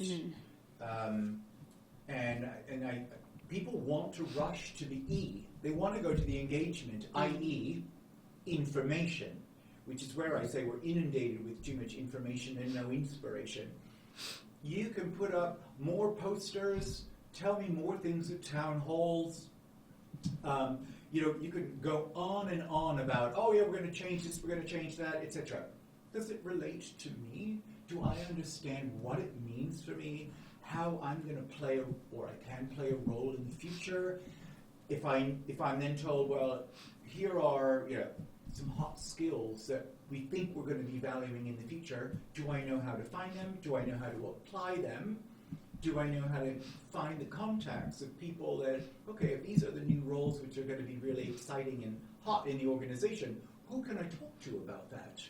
Mm-hmm. People want to rush to the E. They want to go to the engagement, i.e. information, which is where I say we're inundated with too much information and no inspiration. You can put up more posters, tell me more things at town halls. You could go on and on about, oh yeah, we're going to change this, we're going to change that, etc. Does it relate to me? Do I understand what it means for me? How I'm going to play, or I can play a role in the future? If I'm then told, well, here are some hot skills that we think we're going to be valuing in the future, do I know how to find them? Do I know how to apply them? Do I know how to find the contacts of people that, okay, if these are the new roles which are going to be really exciting and hot in the organization, who can I talk to about that?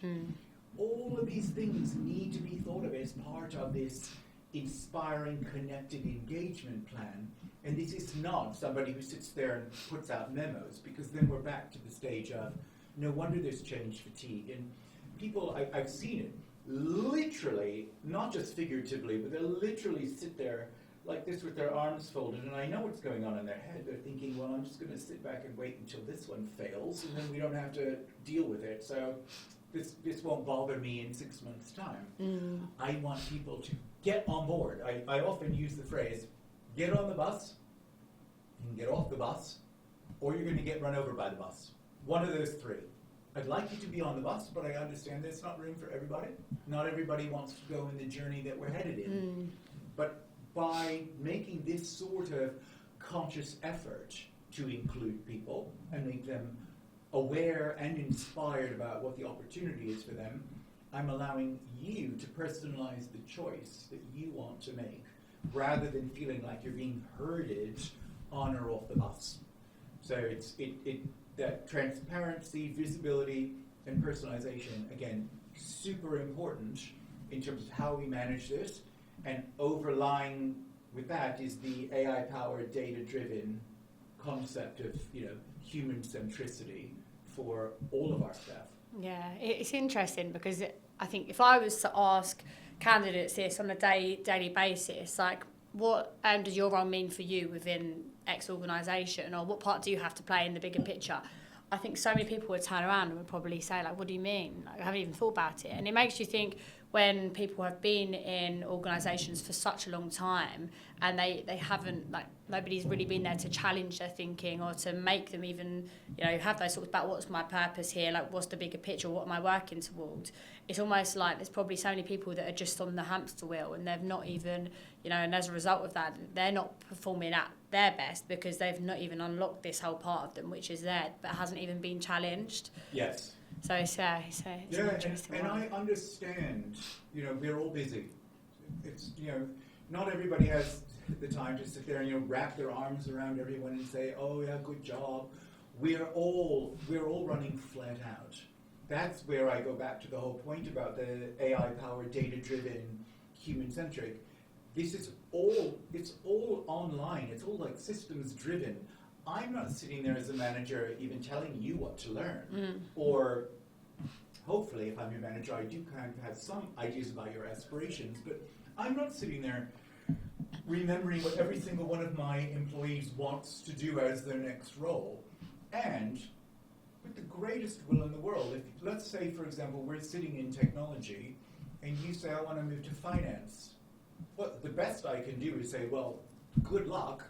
All of these things need to be thought of as part of this inspiring, connected engagement plan. And this is not somebody who sits there and puts out memos, because then we're back to the stage of, no wonder there's change fatigue. And people, I've seen it, literally, not just figuratively, but they'll literally sit there like this with their arms folded, and I know what's going on in their head. They're thinking, well, I'm just going to sit back and wait until this one fails, and then we don't have to deal with it. So this won't bother me in 6 months' time. I want people to get on board. I often use the phrase, get on the bus, and get off the bus, or you're going to get run over by the bus. One of those three. I'd like you to be on the bus, but I understand there's not room for everybody. Not everybody wants to go in the journey that we're headed in. But by making this sort of conscious effort to include people and make them aware and inspired about what the opportunity is for them, I'm allowing you to personalize the choice that you want to make, rather than feeling like you're being herded on or off the bus. So it's that transparency, visibility, and personalization, again, super important in terms of how we manage this. And overlying with that is the AI-powered, data-driven concept of human centricity for all of our staff. Yeah, it's interesting because I think if I was to ask candidates this on a daily basis, like, what does your role mean for you within X organisation, or what part do you have to play in the bigger picture? I think so many people would turn around and would probably say, like, what do you mean? Like, I haven't even thought about it. And it makes you think, when people have been in organisations for such a long time and they haven't, like, nobody's really been there to challenge their thinking or to make them even, have those thoughts about what's my purpose here, like, what's the bigger picture, what am I working towards? It's almost like there's probably so many people that are just on the hamster wheel and they've not even, and as a result of that, they're not performing at their best because they've not even unlocked this whole part of them, which is there, but hasn't even been challenged. Yes. So it's an interesting and one. I understand, we're all busy. It's, not everybody has the time to sit there and, wrap their arms around everyone and say, oh yeah, good job. We're all running flat out. That's where I go back to the whole point about the AI-powered, data-driven, human-centric. it's all online. It's all like systems driven. I'm not sitting there as a manager even telling you what to learn. Or hopefully if I'm your manager, I do kind of have some ideas about your aspirations, but I'm not sitting there remembering what every single one of my employees wants to do as their next role. And with the greatest will in the world, if let's say, for example, we're sitting in technology and you say, I want to move to finance. Well, the best I can do is say, well, good luck.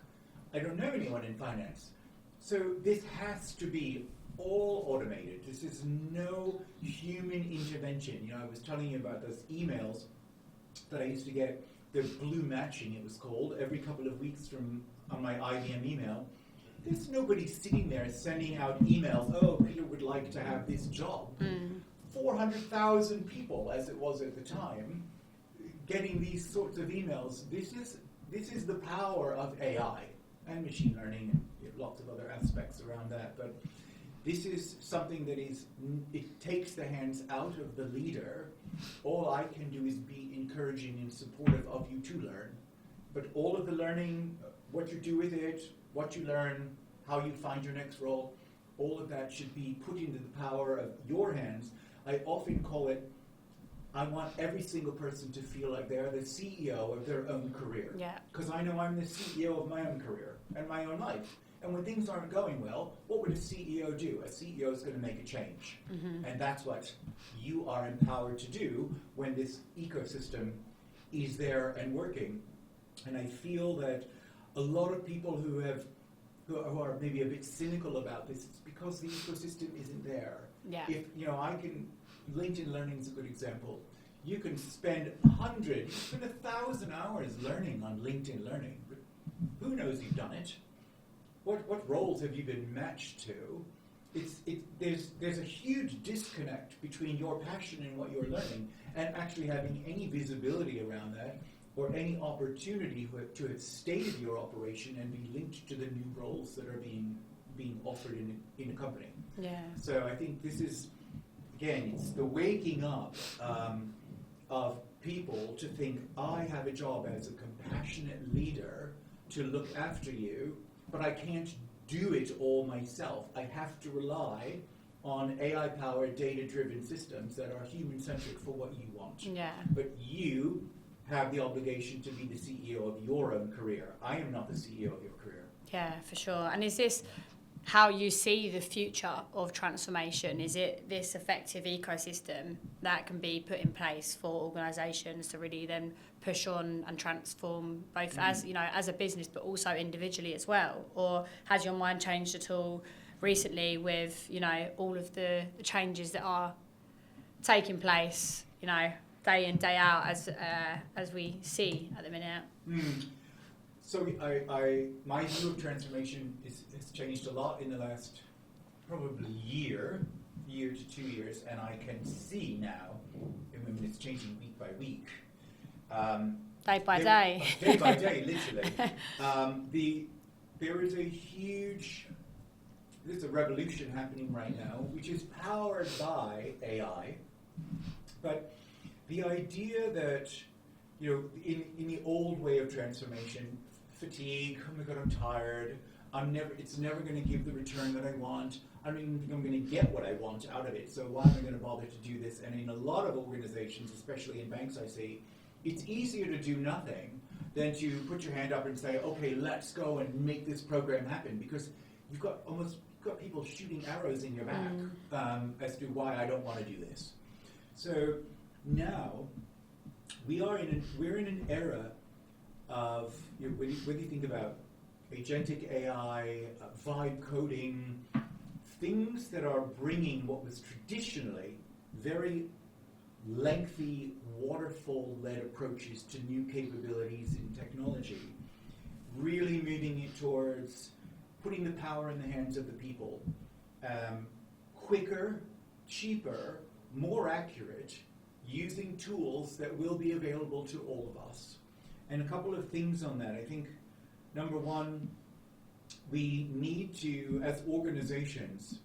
I don't know anyone in finance. So this has to be all automated. This is no human intervention. You know, I was telling you about those emails that I used to get, the blue matching it was called, every couple of weeks on my IBM email. There's nobody sitting there sending out emails, oh, Peter would like to have this job. 400,000 people, as it was at the time, getting these sorts of emails. This is the power of AI and machine learning and lots of other aspects around that. But this is something that it takes the hands out of the leader. All I can do is be encouraging and supportive of you to learn. But all of the learning, what you do with it, what you learn, how you find your next role, all of that should be put into the power of your hands. I often call it, I want every single person to feel like they're the CEO of their own career. Because I know I'm the CEO of my own career and my own life. And when things aren't going well, what would a CEO do? A CEO is going to make a change. And that's what you are empowered to do when this ecosystem is there and working. And I feel that a lot of people who are maybe a bit cynical about this, it's because the ecosystem isn't there. If, you know, LinkedIn Learning is a good example. You can spend 1,000 hours learning on LinkedIn Learning, but who knows you've done it? What roles have you been matched to? There's a huge disconnect between your passion and what you're learning and actually having any visibility around that or any opportunity to have stated your operation and be linked to the new roles that are being offered in a company. So I think this is, again, it's the waking up of people to think, I have a job as a compassionate leader to look after you, but I can't do it all myself. I have to rely on AI-powered, data-driven systems that are human-centric for what you want. But you have the obligation to be the CEO of your own career. I am not the CEO of your career. Yeah, for sure. And is this how you see the future of transformation? Is it this effective ecosystem that can be put in place for organisations to really then push on and transform both as, you know, as a business but also individually as well? Or has your mind changed at all recently with, you know, all of the changes that are taking place, you know, day in, day out as we see at the minute? So my view of transformation has changed a lot in the last probably year to 2 years, and I can see now, I mean, it's changing week by week. Day by day. Day by day, literally. There's a revolution happening right now, which is powered by AI, but the idea that, you know, in the old way of transformation, fatigue, oh my God, I'm tired, it's never going to give the return that I want, I don't even think I'm going to get what I want out of it, so why am I going to bother to do this? And in a lot of organizations, especially in banks I see, it's easier to do nothing than to put your hand up and say, okay, let's go and make this program happen, because you've got people shooting arrows in your back as to why I don't want to do this. So now we're in an era of, you know, whether you think about agentic AI, vibe coding, things that are bringing what was traditionally very lengthy waterfall-led approaches to new capabilities in technology, really moving it towards putting the power in the hands of the people, quicker, cheaper, more accurate, using tools that will be available to all of us. And a couple of things on that. I think, number one, we need to, as organizations,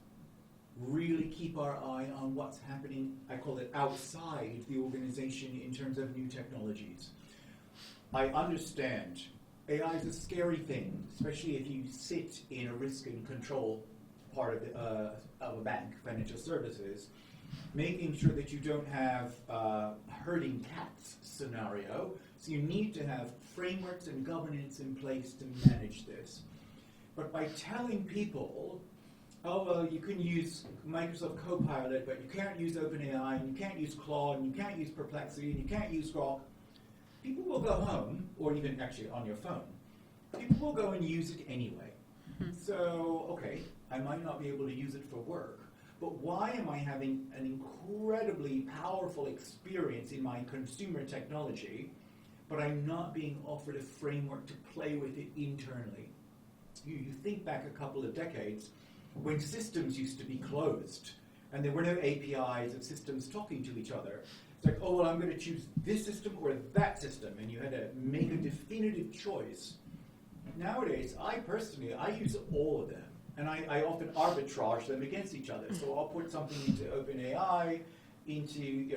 really keep our eye on what's happening, I call it outside the organization in terms of new technologies. I understand AI is a scary thing, especially if you sit in a risk and control part of a bank, financial services, making sure that you don't have herding cats scenario. So you need to have frameworks and governance in place to manage this. But by telling people, oh, well, you can use Microsoft Copilot, but you can't use OpenAI, and you can't use Claude, and you can't use Perplexity, and you can't use Grok, people will go home, or even actually on your phone, people will go and use it anyway. So, okay, I might not be able to use it for work, but why am I having an incredibly powerful experience in my consumer technology, but I'm not being offered a framework to play with it internally? You think back a couple of decades when systems used to be closed and there were no APIs of systems talking to each other. It's like, oh, well, I'm going to choose this system or that system, and you had to make a definitive choice. Nowadays, I use all of them, and I often arbitrage them against each other. So I'll put something into OpenAI, into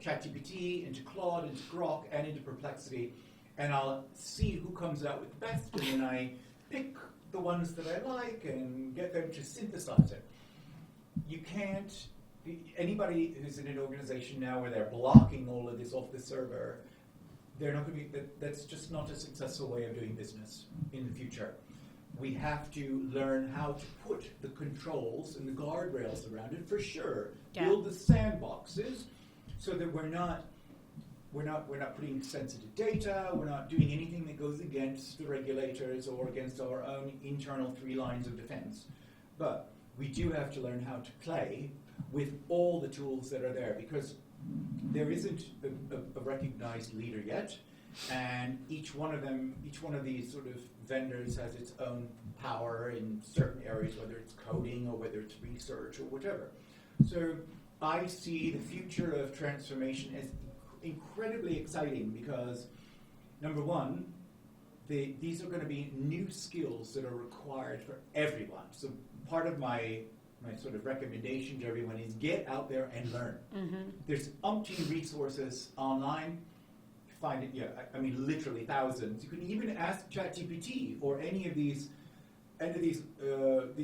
ChatGPT, into Claude, into Grok, and into Perplexity, and I'll see who comes out with the best, and then I pick the ones that I like and get them to synthesize it. You can't, anybody who's in an organization now where they're blocking all of this off the server, they're not going to be, that's just not a successful way of doing business in the future. We have to learn how to put the controls and the guardrails around it for sure. Yeah. Build the sandboxes so that we're not putting sensitive data, we're not doing anything that goes against the regulators or against our own internal 3 lines of defense. But we do have to learn how to play with all the tools that are there, because there isn't a recognized leader yet, and each one of these sort of vendors has its own power in certain areas, whether it's coding or whether it's research or whatever. So I see the future of transformation as incredibly exciting because, number one, these are going to be new skills that are required for everyone. So part of my sort of recommendation to everyone is get out there and learn. Mm-hmm. There's umpteen resources online. Find it, I mean, literally thousands. You can even ask ChatGPT or any of these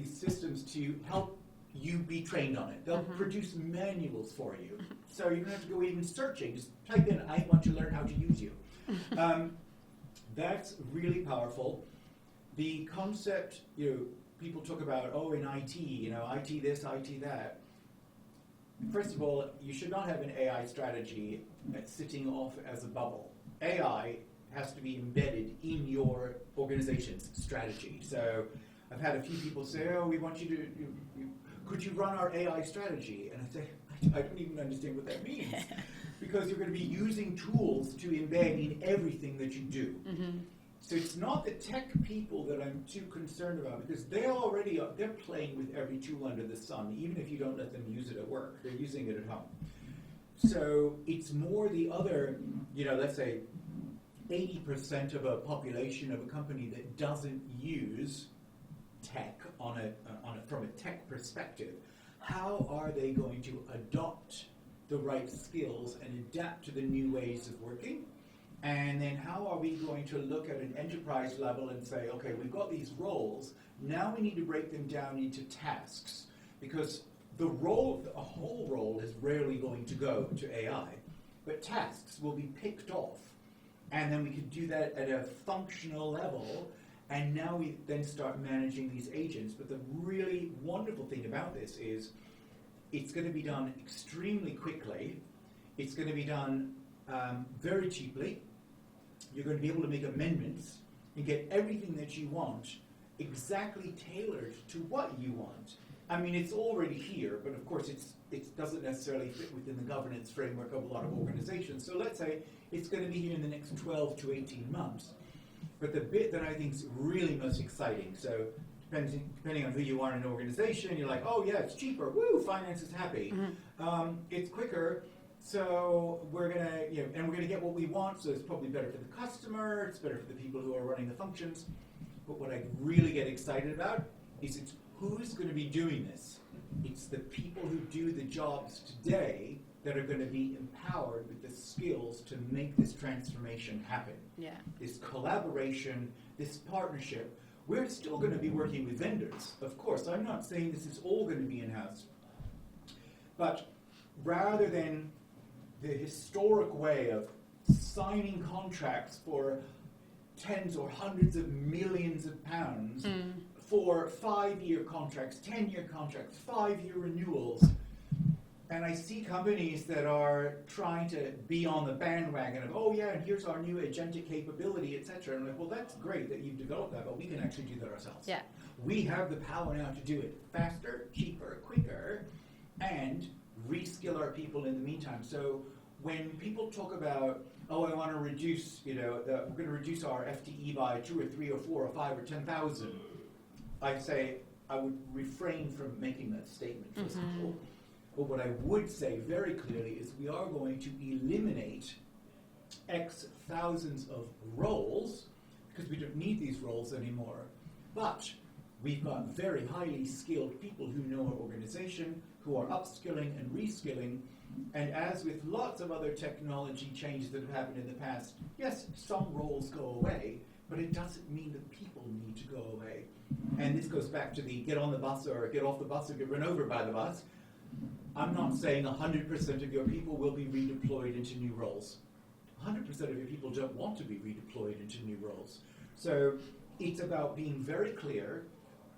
systems to help you be trained on it. They'll produce manuals for you. So you don't have to go even searching. Just type in, I want to learn how to use you. That's really powerful. The concept, people talk about, in IT, IT this, IT that. First of all, you should not have an AI strategy that's sitting off as a bubble. AI has to be embedded in your organization's strategy. So I've had a few people say, we want you to, could you run our AI strategy? And I say, I don't even understand what that means. Because you're going to be using tools to embed in everything that you do. Mm-hmm. So it's not the tech people that I'm too concerned about, because they're playing with every tool under the sun, even if you don't let them use it at work. They're using it at home. So it's more the other, let's say 80% of a population of a company that doesn't use tech from a tech perspective. How are they going to adopt the right skills and adapt to the new ways of working? And then how are we going to look at an enterprise level and say, okay, we've got these roles, now we need to break them down into tasks, because a whole role is rarely going to go to AI, but tasks will be picked off, and then we can do that at a functional level, and now we then start managing these agents. But the really wonderful thing about this is it's going to be done extremely quickly, it's going to be done very cheaply. You're going to be able to make amendments and get everything that you want exactly tailored to what you want. I mean, it's already here, but of course it doesn't necessarily fit within the governance framework of a lot of organizations. So let's say it's going to be here in the next 12 to 18 months. But the bit that I think is really most exciting, so depending on who you are in an organization, you're like, oh yeah, it's cheaper, woo, finance is happy. Mm-hmm. It's quicker. So we're gonna get what we want. So it's probably better for the customer. It's better for the people who are running the functions. But what I really get excited about is it's who's going to be doing this. It's the people who do the jobs today that are going to be empowered with the skills to make this transformation happen. Yeah. This collaboration, this partnership. We're still going to be working with vendors, of course. I'm not saying this is all going to be in-house. But rather than the historic way of signing contracts for tens or hundreds of millions of pounds for 5-year contracts, 10-year contracts, 5-year renewals. And I see companies that are trying to be on the bandwagon of, oh yeah, and here's our new agentic capability, etc. And I'm like, well, that's great that you've developed that, but we can actually do that ourselves. Yeah. We have the power now to do it faster, cheaper, quicker, and reskill our people in the meantime. So when people talk about, oh, I want to reduce, we're going to reduce our FTE by 2 or 3 or 4 or 5 or 10,000, I say I would refrain from making that statement, first of all. But what I would say very clearly is we are going to eliminate X thousands of roles because we don't need these roles anymore. But we've got very highly skilled people who know our organization, who are upskilling and reskilling. And as with lots of other technology changes that have happened in the past, yes, some roles go away, but it doesn't mean that people need to go away. And this goes back to the get on the bus or get off the bus or get run over by the bus. I'm not saying 100% of your people will be redeployed into new roles. 100% of your people don't want to be redeployed into new roles. So it's about being very clear.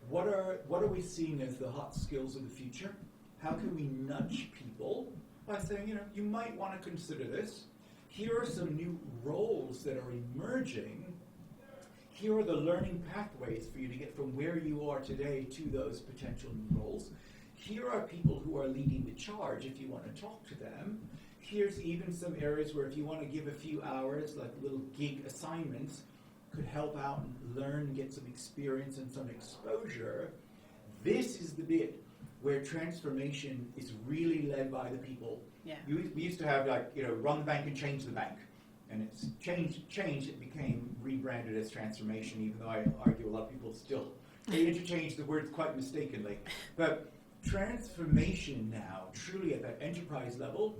What are we seeing as the hot skills of the future? How can we nudge people by saying, you might want to consider this. Here are some new roles that are emerging. Here are the learning pathways for you to get from where you are today to those potential new roles. Here are people who are leading the charge if you want to talk to them. Here's even some areas where if you want to give a few hours, like little gig assignments, could help out and learn, get some experience and some exposure. This is the bit where transformation is really led by the people. Yeah. We used to have run the bank and change the bank. And it's changed, it became rebranded as transformation, even though I argue a lot of people still, they interchange the words quite mistakenly. But transformation now, truly at that enterprise level,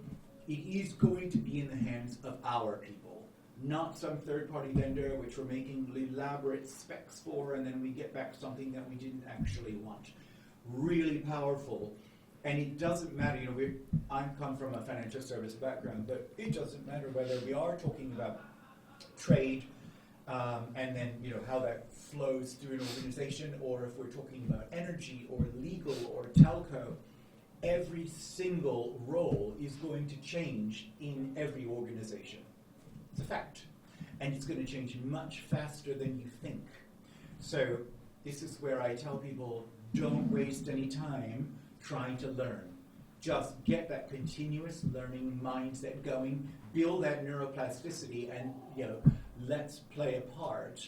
it is going to be in the hands of our people, not some third-party vendor which we're making elaborate specs for, and then we get back something that we didn't actually want. Really powerful. And it doesn't matter, I come from a financial service background, but it doesn't matter whether we are talking about trade and then how that flows through an organization, or if we're talking about energy or legal or telco. Every single role is going to change in every organization. It's a fact. And it's going to change much faster than you think. So this is where I tell people, don't waste any time trying to learn. Just get that continuous learning mindset going, build that neuroplasticity, and let's play a part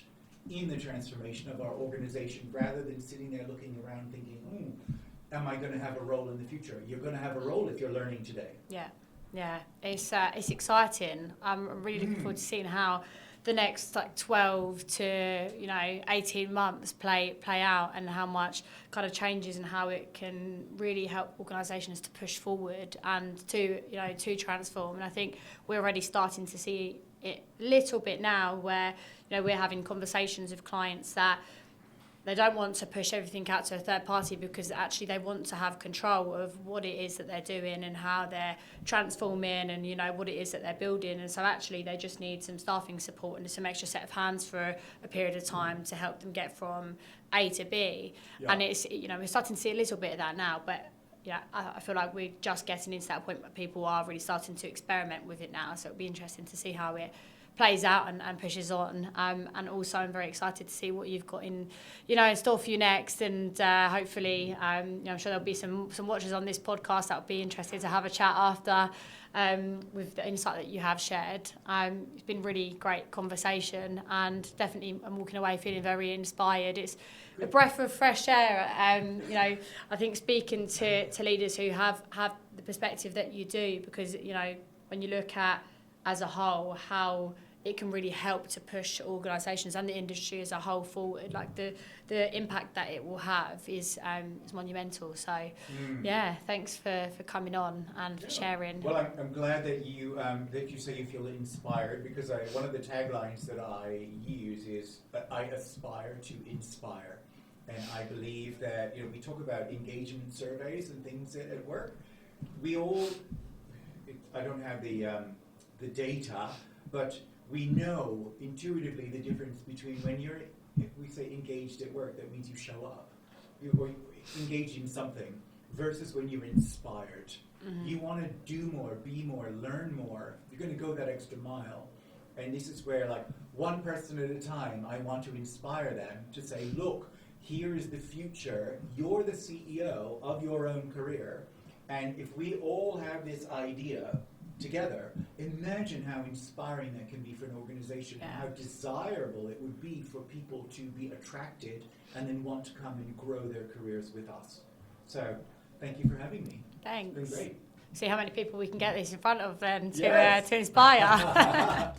in the transformation of our organization rather than sitting there looking around thinking, am I going to have a role in the future? You're going to have a role if you're learning today. Yeah, it's exciting. I'm really looking forward to seeing how the next 12 to 18 months play out, and how much kind of changes and how it can really help organisations to push forward and to transform. And I think we're already starting to see it a little bit now, where we're having conversations with clients that they don't want to push everything out to a third party, because actually they want to have control of what it is that they're doing and how they're transforming, and what it is that they're building. And so actually they just need some staffing support and some extra set of hands for a period of time to help them get from A to B. Yeah. And it's we're starting to see a little bit of that now, but I feel like we're just getting into that point where people are really starting to experiment with it now. So it'll be interesting to see how it plays out and pushes on, and also I'm very excited to see what you've got in store for you next, and hopefully I'm sure there'll be some watchers on this podcast that will be interested to have a chat after with the insight that you have shared. It's been really great conversation, and definitely I'm walking away feeling very inspired. It's a breath of fresh air. I think speaking to leaders who have the perspective that you do, because when you look at as a whole how it can really help to push organisations and the industry as a whole forward. Like the impact that it will have is monumental. So yeah, thanks for coming on and for sharing. Well, I'm glad that you say you feel inspired, because one of the taglines that I use is I aspire to inspire. And I believe that, we talk about engagement surveys and things at work. We all, I don't have the data, but we know intuitively the difference between when you're, if we say engaged at work, that means you show up, or engaged in something, versus when you're inspired. You want to do more, be more, learn more. You're going to go that extra mile. And this is where, like, one person at a time, I want to inspire them to say, look, here is the future. You're the CEO of your own career. And if we all have this idea together, imagine how inspiring that can be for an organization, and how desirable it would be for people to be attracted and then want to come and grow their careers with us. So thank you for having me. Thanks. It's been great. See how many people we can get this in front of then to inspire.